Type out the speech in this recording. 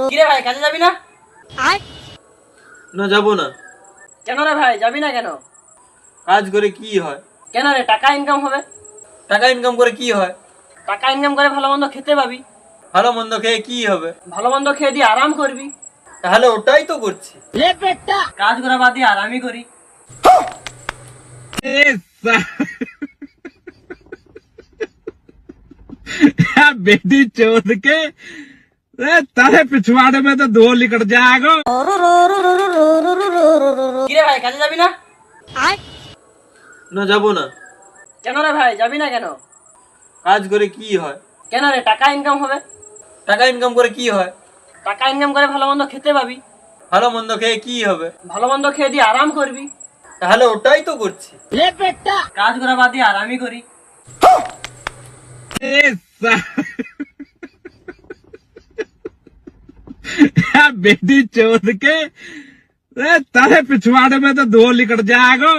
কিরে ভাই, কাজে যাবি না? না, যাবো না। কেন রে ভাই, যাবি না কেন? কাজ করে কি হয়? কেন রে, টাকা ইনকাম হবে। টাকা ইনকাম করে কি হয়? টাকা ইনকাম করে ভালো মন্দ খেতে পাবি। ভালো মন্দ খেয়ে কি হবে? ভালো মন্দ খেয়ে দিয়ে আরাম করবি। তাহলে ওটাই তো করছি। কাজ করা বাদ দিয়ে আরামই করি। बेटी चौथ के तारे पिछवाड़े में तो दो लिकट जाएगा। কিরে ভাই, কাজে যাবি না? না, যাবো না। কেন রে ভাই, যাবি না কেন? কাজ করে কি হয়? কেন রে, টাকা ইনকাম হবে। টাকা ইনকাম করে কি হয়? টাকা ইনকাম করে ভালো মন্দ খেতে পাবি। ভালো মন্দ খেয়ে কি হবে? ভালো মন্দ খেয়ে দিয়ে আরাম করবি। তাহলে ওটাই তো করছি। কাজ করা বাদ দিয়ে আরামই করি। बेटी चौथ के तारे पिछवाड़े में तो दो लिकट जाएगा।